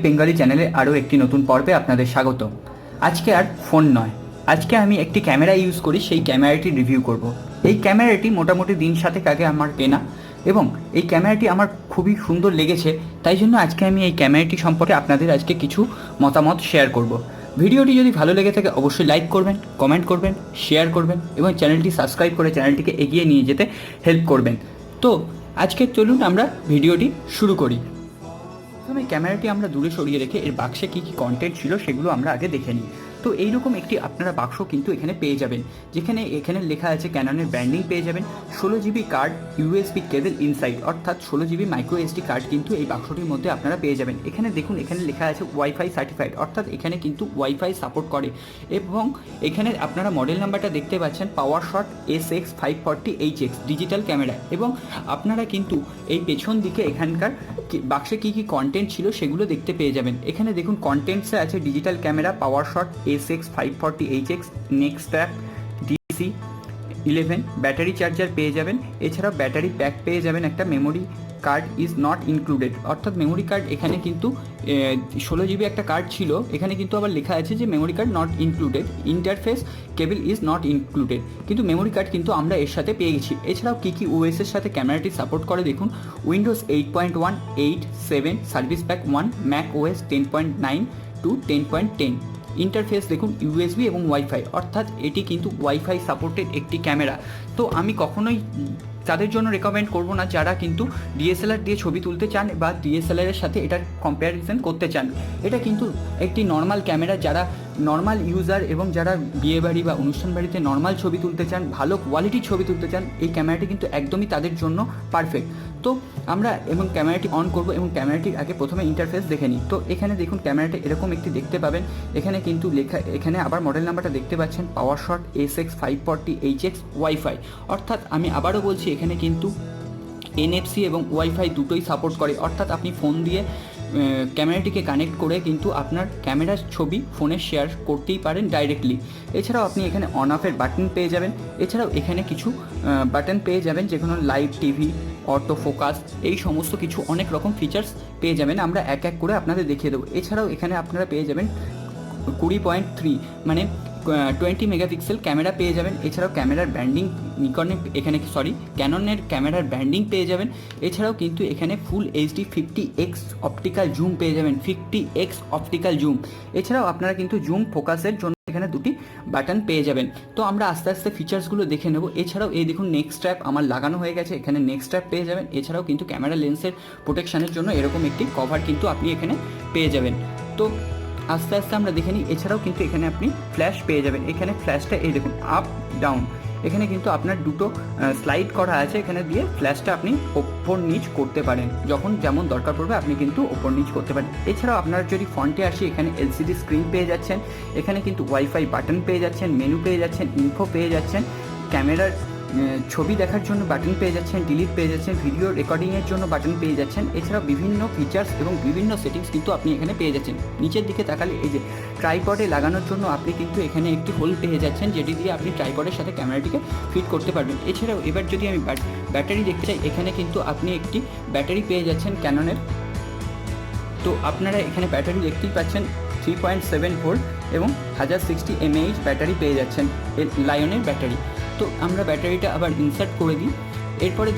Bengali চ্যানেলে আরও একটি নতুন পর্বে আপনাদের স্বাগত। আজকে আর ফোন নয়, আজকে আমি একটি ক্যামেরা ইউজ করি, সেই ক্যামেরাটি রিভিউ করব। এই ক্যামেরাটি মোটামুটি দিন 7 আগে আমার কেনা এবং এই ক্যামেরাটি আমার খুবই সুন্দর লেগেছে, তাই জন্য আজকে আমি এই ক্যামেরাটি সম্পর্কে আপনাদের আজকে কিছু মতামত শেয়ার করব। ভিডিওটি যদি ভালো লেগে থাকে অবশ্যই লাইক করবেন, কমেন্ট করবেন, শেয়ার করবেন এবং চ্যানেলটি সাবস্ক্রাইব করে চ্যানেলটিকে এগিয়ে নিয়ে যেতে হেল্প করবেন। তো আজকে চলুন আমরা ভিডিওটি শুরু করি। প্রথমে ক্যামেরাটি আমরা দূরে সরিয়ে রেখে এর বাক্সে কী কী কন্টেন্ট ছিল সেগুলো আমরা আগে দেখে নিই। তো এইরকম একটি আপনারা বাক্স কিন্তু এখানে পেয়ে যাবেন, যেখানে এখানে লেখা আছে ক্যাননের ব্র্যান্ডিং পেয়ে যাবেন, 16 জিবি কার্ড, ইউএসবি কেবল ইনসাইড, অর্থাৎ 16 জিবি মাইক্রো এসডি কার্ড কিন্তু এই বাক্সটির মধ্যে আপনারা পেয়ে যাবেন। এখানে দেখুন, এখানে লেখা আছে ওয়াইফাই সার্টিফাইড, অর্থাৎ এখানে কিন্তু ওয়াইফাই সাপোর্ট করে এবং এখানে আপনারা মডেল নাম্বারটা দেখতে পাচ্ছেন PowerShot SX540 HS digital camera. এবং আপনারা কিন্তু এই পেছন দিকে এখানকার বাক্সে কী কী কন্টেন্ট ছিল সেগুলো দেখতে পেয়ে যাবেন। এখানে দেখুন কন্টেন্টসে আছে digital camera, PowerShot SX540 HS, next app DC11, battery charger পেয়ে যাবেন, এছাড়াও ব্যাটারি প্যাক পেয়ে যাবেন, একটা memory card is not included, অর্থাৎ মেমোরি কার্ড এখানে কিন্তু 16 জিবি একটা কার্ড ছিল, এখানে কিন্তু আবার লেখা আছে যে memory card not included, interface cable is not included, কিন্তু মেমোরি কার্ড কিন্তু আমরা এর সাথে পেয়ে গেছি। এছাড়াও কী কী ওএসের সাথে ক্যামেরাটি সাপোর্ট করে দেখুন, Windows 8.1, 8, 7, service pack 1, Mac OS 10.9 to 10.10। Interface দেখুন ইউএসবি এবং ওয়াইফাই, অর্থাৎ এটি কিন্তু ওয়াইফাই সাপোর্টেড একটি ক্যামেরা। তো আমি কখনোই তাদের জন্য রেকমেন্ড করব না যারা কিন্তু ডিএসএলআর দিয়ে ছবি তুলতে চান বা ডিএসএলআরের সাথে এটার কম্প্যারিজন করতে চান। এটা কিন্তু একটি নর্মাল ক্যামেরা, যারা নর্মাল ইউজার এবং যারা বিয়েবাড়ি বা অনুষ্ঠান বাড়িতে নর্মাল ছবি তুলতে চান, ভালো কোয়ালিটির ছবি তুলতে চান, এই ক্যামেরাটি কিন্তু একদমই তাদের জন্য পারফেক্ট। তো আমরা এবং ক্যামেরাটি অন করব এবং ক্যামেরাটির আগে প্রথমে ইন্টারফেস দেখে নিই। তো এখানে দেখুন ক্যামেরাটা এরকম একটি দেখতে পাবেন, এখানে কিন্তু লেখা, এখানে আবার মডেল নাম্বারটা দেখতে পাচ্ছেন PowerShot SX540 HS ওয়াইফাই, অর্থাৎ আমি আবারও বলছি এখানে কিন্তু NFC এবং ওয়াইফাই দুটোই সাপোর্ট করে, অর্থাৎ আপনি ফোন দিয়ে ক্যামেরাটিকে কানেক্ট করে কিন্তু আপনার ক্যামেরার ছবি ফোনে শেয়ার করতেই পারেন ডাইরেক্টলি। এছাড়াও আপনি এখানে অন অফের বাটন পেয়ে যাবেন, এছাড়াও এখানে কিছু বাটন পেয়ে যাবেন যেগুলো লাইভ টিভি, অটো ফোকাস, এই সমস্ত কিছু অনেক রকম ফিচার্স পেয়ে যাবেন, আমরা এক এক করে আপনাদের দেখিয়ে দেবো। এছাড়াও এখানে আপনারা পেয়ে যাবেন 20.3 মানে 20 মেগাপিক্সেল ক্যামেরা পেয়ে যাবেন। এছাড়াও ক্যামেরার ব্র্যান্ডিং ক্যাননের ক্যামেরার ব্র্যান্ডিং পেয়ে যাবেন। এছাড়াও কিন্তু এখানে full HD 50x optical zoom পেয়ে যাবেন, 50x অপটিক্যাল জুম। এছাড়াও আপনারা কিন্তু জুম ফোকাসের জন্য এখানে দুটি বাটন পেয়ে যাবেন। তো আমরা আস্তে আস্তে ফিচার্সগুলো দেখে নেব। এছাড়াও এই দেখুন নেক্সট অ্যাপ আমার লাগানো হয়ে গেছে, এখানে নেক্সট অ্যাপ পেয়ে যাবেন। এছাড়াও কিন্তু ক্যামেরা লেন্সের প্রোটেকশানের জন্য এরকম একটি কভার কিন্তু আপনি এখানে পেয়ে যাবেন। তো আস্তে আস্তে আমরা দেখে নিই। এছাড়াও কিন্তু এখানে আপনি ফ্ল্যাশ পেয়ে যাবেন, এখানে ফ্ল্যাশটা এই দেখুন আপ ডাউন, এখানে কিন্তু আপনার দুটো স্লাইড করা আছে, এখানে দিয়ে ফ্ল্যাশটা আপনি ওপর নিচ করতে পারেন, যখন যেমন দরকার পড়বে আপনি কিন্তু ওপর নিচ করতে পারেন। এছাড়াও আপনার যদি ফ্রন্টে আসি, এখানে এলসিডি স্ক্রিন পেয়ে যাচ্ছেন, এখানে কিন্তু ওয়াইফাই বাটন পেয়ে যাচ্ছেন, মেনু পেয়ে যাচ্ছেন, ইনফো পেয়ে যাচ্ছেন, ক্যামেরার ছবি দেখার জন্য বাটন পেয়ে যাচ্ছেন, ডিলিট পেয়ে যাচ্ছেন, ভিডিও রেকর্ডিংয়ের জন্য বাটন পেয়ে যাচ্ছেন। এছাড়াও বিভিন্ন ফিচার্স এবং বিভিন্ন সেটিংস কিন্তু আপনি এখানে পেয়ে যাচ্ছেন। নিচের দিকে তাকালে এই যে ট্রাইপডে লাগানোর জন্য আপনি কিন্তু এখানে একটি হোল পেয়ে যাচ্ছেন, যেটি দিয়ে আপনি ট্রাইপডের সাথে ক্যামেরাটিকে ফিট করতে পারবেন। এছাড়াও এবার যদি আমি ব্যাটারি দেখতে চাই, এখানে কিন্তু আপনি একটি ব্যাটারি পেয়ে যাচ্ছেন ক্যাননের। তো আপনারা এখানে ব্যাটারি দেখতেই পাচ্ছেন 3.7 ভোল্ট এবং 1060 mAh ব্যাটারি পেয়ে যাচ্ছেন, লায়নের ব্যাটারি। তো আমরা ব্যাটারিটা আবার ইনসার্ট করে দিই। এরপরে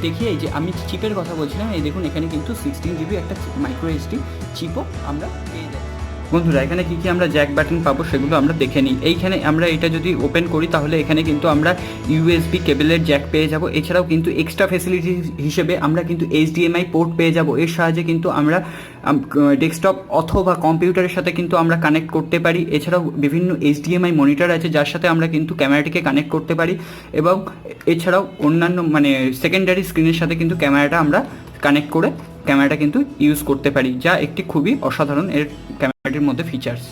দেখি এই যে আমি চিপের কথা বলছিলাম, এই দেখুন এখানে কিন্তু 16 জিবি একটা মাইক্রো এসডি চিপও আমরা পেয়ে যাই। বন্ধুরা এখানে কী কী আমরা জ্যাক বাটন পাবো সেগুলো আমরা দেখে নিই। এইখানে আমরা এটা যদি ওপেন করি তাহলে এখানে কিন্তু আমরা ইউএসবি কেবলের জ্যাক পেয়ে যাব। এছাড়াও কিন্তু এক্সট্রা ফেসিলিটি হিসেবে আমরা কিন্তু HDMI পোর্ট পেয়ে যাব। এর সাহায্যে কিন্তু আমরা ডেস্কটপ অথবা কম্পিউটারের সাথে কিন্তু আমরা কানেক্ট করতে পারি। এছাড়াও বিভিন্ন HDMI মনিটর আছে যার সাথে আমরা কিন্তু ক্যামেরাটিকে কানেক্ট করতে পারি এবং এছাড়াও অন্যান্য মানে সেকেন্ডারি স্ক্রিনের সাথে কিন্তু ক্যামেরাটা আমরা কানেক্ট করে ক্যামেরাটা কিন্তু ইউজ করতে পারি, যা একটি খুবই অসাধারণ এর ক্যামেরাটির মধ্যে ফিচার্স।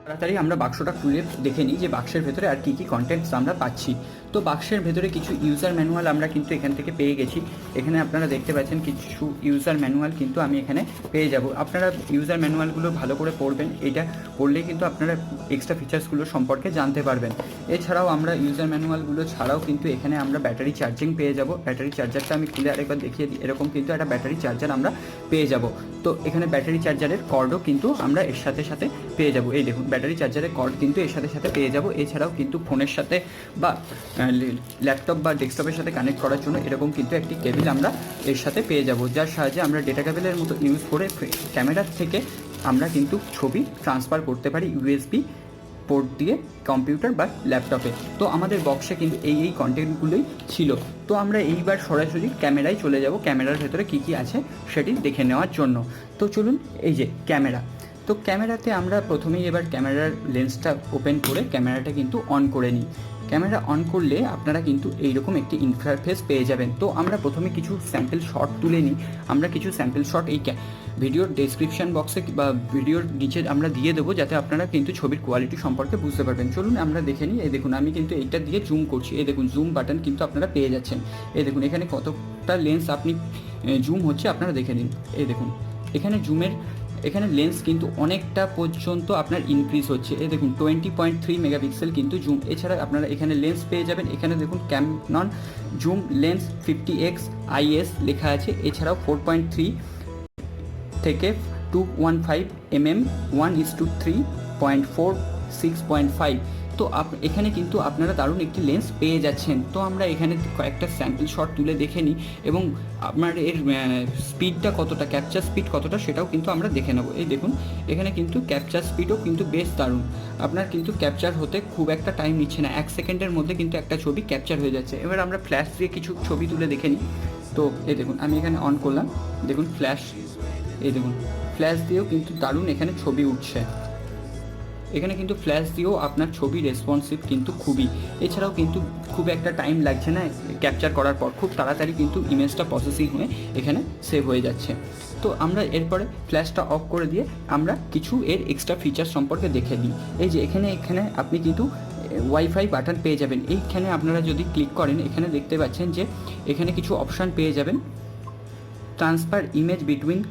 তাড়াতাড়ি আমরা বাক্সটা খুলে দেখে নিই যে বাক্সের ভেতরে আর কী কী কন্টেন্টস আমরা পাচ্ছি। তো বাক্সের ভেতরে কিছু ইউজার ম্যানুয়াল আমরা কিন্তু এখান থেকে পেয়ে গেছি। এখানে আপনারা দেখতে পাচ্ছেন কিছু ইউজার ম্যানুয়াল কিন্তু আমি এখানে পেয়ে যাব। আপনারা ইউজার ম্যানুয়ালগুলো ভালো করে পড়বেন, এটা পড়লে কিন্তু আপনারা এক্সট্রা ফিচার্সগুলো সম্পর্কে জানতে পারবেন। এছাড়াও আমরা ইউজার ম্যানুয়ালগুলো ছাড়াও কিন্তু এখানে আমরা ব্যাটারি চার্জিং পেয়ে যাব। ব্যাটারি চার্জারটা আমি খুলে আরেকবার দেখিয়ে দিই, এরকম কিন্তু একটা ব্যাটারি চার্জার আমরা পেয়ে যাব। তো এখানে ব্যাটারি চার্জারের কর্ডও কিন্তু আমরা এর সাথে সাথে পেয়ে যাব। এই দেখুন ব্যাটারি চার্জারের কর্ড কিন্তু এর সাথে সাথে পেয়ে যাব। এছাড়াও কিন্তু ফোনের সাথে বা ল্যাপটপ বা ডেস্কটপের সাথে কানেক্ট করার জন্য এরকম কিন্তু একটি কেবিল আমরা এর সাথে পেয়ে যাব, যার সাহায্যে আমরা ডেটা কেবিলের মতো ইউজ করে ক্যামেরার থেকে আমরা কিন্তু ছবি ট্রান্সফার করতে পারি ইউএসবি পোর্ট দিয়ে কম্পিউটার বা ল্যাপটপে। তো আমাদের বক্সে কিন্তু এই কন্টেন্টগুলোই ছিল। তো আমরা এইবার সরাসরি ক্যামেরায় চলে যাব, ক্যামেরার ভেতরে কী কী আছে সেটি দেখে নেওয়ার জন্য। তো চলুন, এই যে ক্যামেরা। তো ক্যামেরাতে আমরা প্রথমেই এবার ক্যামেরার লেন্সটা ওপেন করে ক্যামেরাটা কিন্তু অন করে নিই। ক্যামেরা অন করলে আপনারা কিন্তু এইরকম একটি ইন্টারফেস পেয়ে যাবেন। তো আমরা প্রথমে কিছু স্যাম্পল শট তুলে নিই। আমরা কিছু স্যাম্পল শট এই ভিডিওর ডেসক্রিপশন বক্সে বা ভিডিওর নিচে আমরা দিয়ে দেবো, যাতে আপনারা কিন্তু ছবির কোয়ালিটি সম্পর্কে বুঝতে পারবেন। চলুন আমরা দেখে নিই। এই দেখুন আমি কিন্তু এইটা দিয়ে জুম করছি। এই দেখুন জুম বাটন কিন্তু আপনারা পেয়ে যাচ্ছেন। এই দেখুন এখানে কতটা লেন্স আপনি জুম হচ্ছে আপনারা দেখে নিন। এই দেখুন এখানে লেন্স কিন্তু অনেকটা পর্যন্ত আপনার ইনক্রিজ হচ্ছে। এই দেখুন 20.3 মেগাপিক্সেল কিন্তু জুম। এছাড়া আপনারা এখানে লেন্স পেয়ে যাবেন। এখানে দেখুন Canon zoom lens 50x IS লেখা আছে। এছাড়াও 4.3 থেকে 215 mm 1:3.4 6.5। তো এখানে কিন্তু আপনারা দারুণ একটি লেন্স পেয়ে যাচ্ছেন। তো আমরা এখানে কয়েকটা স্যাম্পল শট তুলে দেখে নিই এবং আপনার এর স্পিডটা কতটা, ক্যাপচার স্পিড কতটা সেটাও কিন্তু আমরা দেখে নেব। এই দেখুন এখানে কিন্তু ক্যাপচার স্পিডও কিন্তু বেশ দারুণ। আপনার কিন্তু ক্যাপচার হতে খুব একটা টাইম নিচ্ছে না, 1 সেকেন্ডের মধ্যে কিন্তু একটা ছবি ক্যাপচার হয়ে যাচ্ছে। এবার আমরা ফ্ল্যাশ দিয়ে কিছু ছবি তুলে দেখে নিই। তো এই দেখুন আমি এখানে অন করলাম, দেখুন ফ্ল্যাশ, এই দেখুন ফ্ল্যাশ দিয়েও কিন্তু দারুণ এখানে ছবি উঠছে। এখানে কিন্তু ফ্ল্যাশ দিয়েও আপনার ছবি রেসপন্সিভ কিন্তু খুবই। এছাড়াও কিন্তু খুব একটা টাইম লাগছে না, ক্যাপচার করার পর খুব তাড়াতাড়ি কিন্তু ইমেজটা প্রসেসিং হয়ে এখানে সেভ হয়ে যাচ্ছে। তো আমরা এরপরে ফ্ল্যাশটা অফ করে দিয়ে আমরা কিছু এর এক্সট্রা ফিচার সম্পর্কে দেখে নিই। এই যে এখানে আপনি কিন্তু ওয়াইফাই বাটন পেয়ে যাবেন। এইখানে আপনারা যদি ক্লিক করেন এখানে দেখতে পাচ্ছেন যে এখানে কিছু অপশান পেয়ে যাবেন, ট্রান্সফার ইমেজ বিটুইন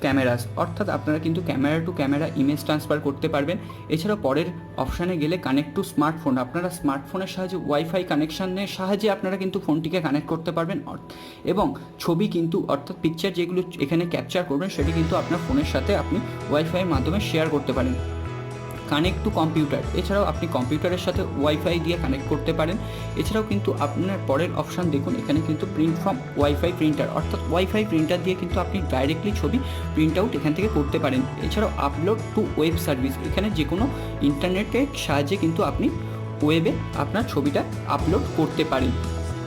ক্যামেরাস, অর্থাৎ আপনারা কিন্তু camera to camera image transfer করতে পারবেন। এছাড়াও পরের অপশানে গেলে কানেক্ট টু স্মার্টফোন, আপনারা স্মার্টফোনের সাহায্যে ওয়াইফাই কানেকশানের সাহায্যে আপনারা কিন্তু ফোনটিকে কানেক্ট করতে পারবেন এবং ছবি কিন্তু অর্থাৎ পিকচার যেগুলো এখানে ক্যাপচার করবেন সেটি কিন্তু আপনার ফোনের সাথে আপনি ওয়াইফাইয়ের মাধ্যমে শেয়ার করতে পারেন। কানেক্ট টু কম্পিউটার, এছাড়াও আপনি কম্পিউটারের সাথে ওয়াইফাই দিয়ে কানেক্ট করতে পারেন। এছাড়াও কিন্তু আপনার পরের অপশান দেখুন, এখানে কিন্তু প্রিন্ট ফ্রম ওয়াইফাই প্রিন্টার, অর্থাৎ ওয়াইফাই প্রিন্টার দিয়ে কিন্তু আপনি ডাইরেক্টলি ছবি প্রিন্ট আউট এখান থেকে করতে পারেন। এছাড়াও আপলোড টু ওয়েব সার্ভিস, এখানে যে কোনো ইন্টারনেটের সাহায্যে কিন্তু আপনি ওয়েবে আপনার ছবিটা আপলোড করতে পারেন।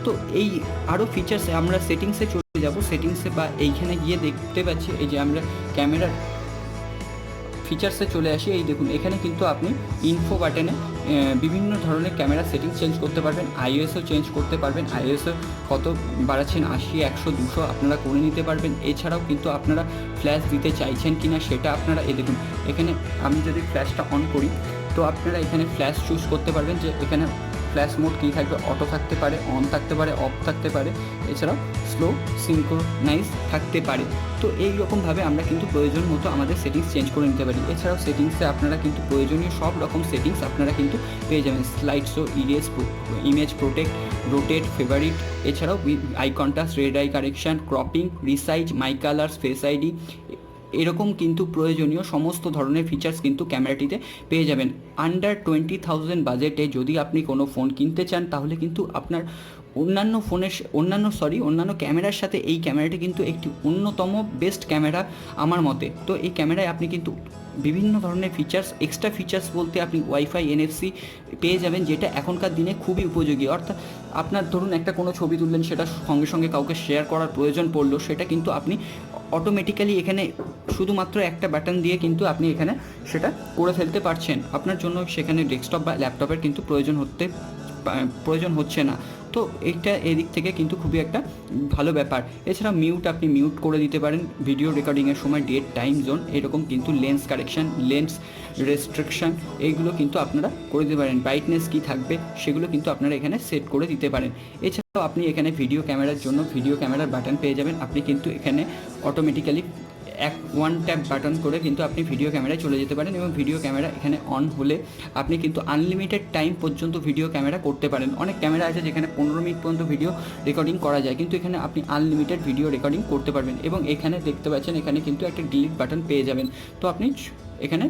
তো এই আরও ফিচার্সে আমরা সেটিংসে চলে যাব। সেটিংসে বা এইখানে গিয়ে দেখতে পাচ্ছি এই যে আমরা ক্যামেরার ফিচার্সে চলে আসি। এই দেখুন এখানে কিন্তু আপনি ইনফো বাটনে বিভিন্ন ধরনের ক্যামেরা সেটিংস চেঞ্জ করতে পারবেন, আইএসও চেঞ্জ করতে পারবেন। আইএসও কত বাড়াচ্ছেন 80, 100, 200 আপনারা করে নিতে পারবেন। এছাড়াও কিন্তু আপনারা ফ্ল্যাশ দিতে চাইছেন কি না সেটা আপনারা এই দেখুন এখানে আমি যদি ফ্ল্যাশটা অন করি তো আপনারা এখানে ফ্ল্যাশ চুজ করতে পারবেন যে এখানে ফ্ল্যাশ মোড কী থাকবে, অটো থাকতে পারে, অন থাকতে পারে, অফ থাকতে পারে, এছাড়াও স্লো সিনক্রোনাইজ থাকতে পারে। তো এই রকমভাবে আমরা কিন্তু প্রয়োজন মতো আমাদের সেটিংস চেঞ্জ করে নিতে পারি। এছাড়াও সেটিংসে আপনারা কিন্তু প্রয়োজনীয় সব রকম সেটিংস আপনারা কিন্তু পেয়ে যাবেন, slide show, erase, image protect, rotate, favourite, এছাড়াও eye contrast, red eye correction, cropping, resize, my colours, face ID, এরকম কিন্তু প্রয়োজনীয় সমস্ত ধরনের ফিচার্স কিন্তু ক্যামেরাটিতে পেয়ে যাবেন। আন্ডার 20,000 বাজেটে যদি আপনি কোনো ফোন কিনতে চান তাহলে কিন্তু আপনার অন্যান্য ক্যামেরার সাথে এই ক্যামেরাটি কিন্তু একটি অন্যতম বেস্ট ক্যামেরা আমার মতে। তো এই ক্যামেরায় আপনি কিন্তু বিভিন্ন ধরনের ফিচার্স, এক্সট্রা ফিচার্স বলতে আপনি ওয়াইফাই, NFC পেয়ে যাবেন, যেটা এখনকার দিনে খুবই উপযোগী। অর্থাৎ আপনার ধরুন একটা কোনো ছবি তুললেন, সেটা সঙ্গে সঙ্গে কাউকে শেয়ার করার প্রয়োজন পড়লো, সেটা কিন্তু আপনি অটোমেটিক্যালি এখানে শুধুমাত্র একটা বাটন দিয়ে কিন্তু আপনি এখানে সেটা করে ফেলতে পারছেন। আপনার জন্য সেখানে ডেস্কটপ বা ল্যাপটপের কিন্তু প্রয়োজন হচ্ছে না। তো এইটা এদিক থেকে কিন্তু খুবই একটা ভালো ব্যাপার। এছাড়া আপনি মিউট করে দিতে পারেন ভিডিও রেকর্ডিংয়ের সময়, ডেট, টাইম জোন, এরকম কিন্তু লেন্স কারেকশান, লেন্স রেস্ট্রিকশান এইগুলো কিন্তু আপনারা করে দিতে পারেন। ব্রাইটনেস কী থাকবে সেগুলো কিন্তু আপনারা এখানে সেট করে দিতে পারেন। এছাড়াও আপনি এখানে ভিডিও ক্যামেরার জন্য ভিডিও ক্যামেরার বাটন পেয়ে যাবেন। আপনি কিন্তু এখানে অটোমেটিক্যালি ওয়ান ট্যাপ বাটন করে কিন্তু আপনি ভিডিও ক্যামেরায় চলে যেতে পারেন, এবং ভিডিও ক্যামেরা এখানে অন হলে আপনি কিন্তু আনলিমিটেড টাইম পর্যন্ত ভিডিও ক্যামেরা করতে পারেন। অনেক ক্যামেরা আছে যেখানে 15 মিনিট পর্যন্ত ভিডিও রেকর্ডিং করা যায়, কিন্তু এখানে আপনি আনলিমিটেড ভিডিও রেকর্ডিং করতে পারবেন। এবং এখানে দেখতে পাচ্ছেন এখানে কিন্তু একটা ডিলিট বাটন পেয়ে যাবেন। তো আপনি এখানে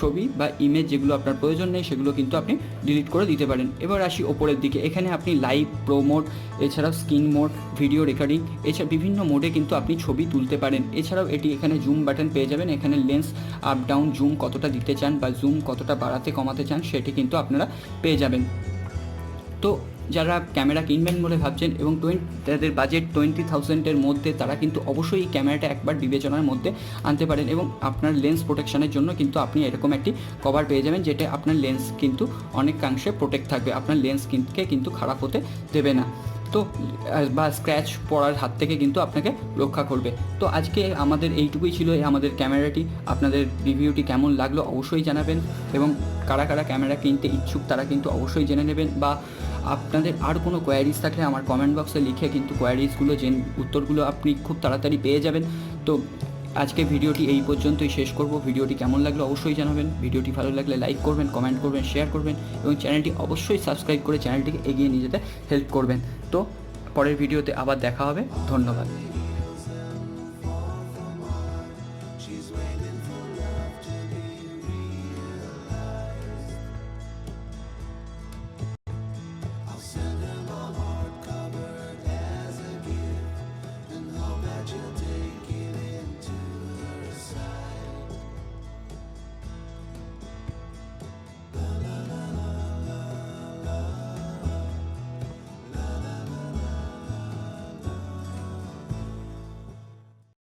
ছবি বা ইমেজ যেগুলো আপনার প্রয়োজন নেই সেগুলো কিন্তু আপনি ডিলিট করে দিতে পারেন। এবার আসি ওপরের দিকে, এখানে আপনি লাইভ, প্রো মোড, এছাড়াও স্ক্রিন মোড, ভিডিও রেকর্ডিং, এছাড়া বিভিন্ন মোডে কিন্তু আপনি ছবি তুলতে পারেন। এছাড়াও এখানে জুম বাটন পেয়ে যাবেন। এখানে লেন্স আপ ডাউন জুম কতটা দিতে চান বা জুম কতটা বাড়াতে কমাতে চান সেটি কিন্তু আপনারা পেয়ে যাবেন। তো যারা ক্যামেরা কিনবেন বলে ভাবছেন এবং তাদের বাজেট 20,000-এর মধ্যে, তারা কিন্তু অবশ্যই এই ক্যামেরাটা একবার বিবেচনার মধ্যে আনতে পারেন। এবং আপনার লেন্স প্রোটেকশনের জন্য কিন্তু আপনি এরকম একটি কভার পেয়ে যাবেন, যেটা আপনার লেন্স কিন্তু অনেকাংশে প্রোটেক্ট থাকবে, আপনার লেন্সকে কিন্তু খারাপ হতে দেবে না, তো বা স্ক্র্যাচ পড়ার হাত থেকে কিন্তু আপনাকে রক্ষা করবে। তো আজকে আমাদের এইটুকুই ছিল, আমাদের ক্যামেরাটি। আপনাদের রিভিউটি কেমন লাগলো অবশ্যই জানাবেন, এবং কারা কারা ক্যামেরা কিনতে ইচ্ছুক তারা কিন্তু অবশ্যই জেনে নেবেন। বা আপনাদের আর কোনো কোয়ারিজ থাকলে আমার কমেন্ট বক্সে লিখে কিন্তু কোয়ারিজগুলো উত্তরগুলো আপনি খুব তাড়াতাড়ি পেয়ে যাবেন। তো আজকে ভিডিওটি এই পর্যন্তই শেষ করব। ভিডিওটি কেমন লাগলো অবশ্যই জানাবেন। ভিডিওটি ভালো লাগলে লাইক করবেন, কমেন্ট করবেন, শেয়ার করবেন, এবং চ্যানেলটি অবশ্যই সাবস্ক্রাইব করে চ্যানেলটিকে এগিয়ে নিয়ে যেতে হেল্প করবেন। তো পরের ভিডিওতে আবার দেখা হবে। ধন্যবাদ।